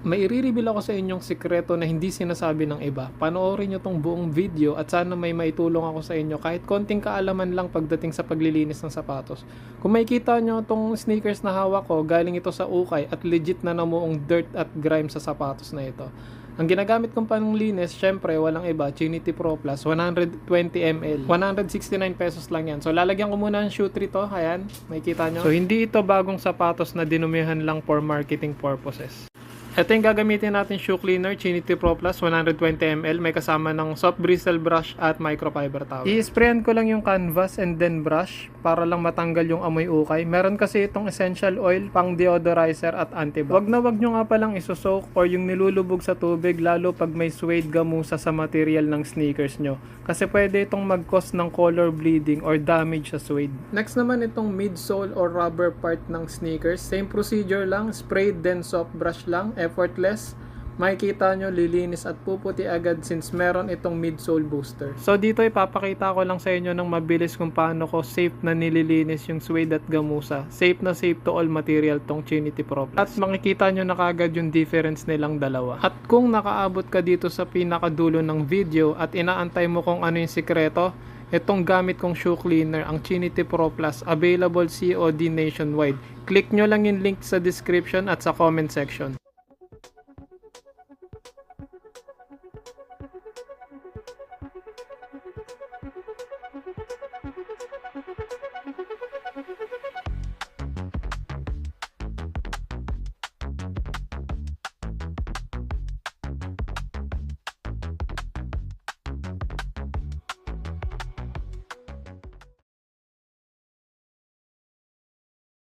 May i-reveal ako sa inyong sikreto na hindi sinasabi ng iba. Panoorin nyo tong buong video at sana may maitulong ako sa inyo kahit konting kaalaman lang pagdating sa paglilinis ng sapatos. Kung makikita nyo tong sneakers na hawak ko, galing ito sa ukay at legit na namuong dirt at grime sa sapatos na ito. Ang ginagamit kong panlinis, syempre walang iba, Trinity Pro Plus, 120 ml. 169 pesos lang yan. So lalagyan ko muna ng shoe tree to, ayan, makikita nyo. So hindi ito bagong sapatos na dinumihan lang for marketing purposes. Ito yung gagamitin natin shoe cleaner, Trinity Pro Plus, 120 ml. May kasama ng soft bristle brush at microfiber towel. I-sprayan ko lang yung canvas and then brush para lang matanggal yung amoy ukay. Meron kasi itong essential oil, pang deodorizer at anti-bac. Wag nyo nga palang isosoak or yung nilulubog sa tubig lalo pag may suede gamusa sa material ng sneakers nyo. Kasi pwede itong mag-cause ng color bleeding or damage sa suede. Next naman itong midsole or rubber part ng sneakers. Same procedure lang, spray then soft brush lang. Effortless, makikita nyo lilinis at puputi agad since meron itong midsole booster. So dito ipapakita ko lang sa inyo ng mabilis kung paano ko safe na nililinis yung suede at gamusa. Safe na safe to all material tong Trinity Pro Plus. At makikita nyo na kagad yung difference nilang dalawa. At kung nakaabot ka dito sa pinakadulo ng video at inaantay mo kung ano yung sikreto, itong gamit kong shoe cleaner, ang Trinity Pro Plus, available COD nationwide. Click nyo lang yung link sa description at sa comment section.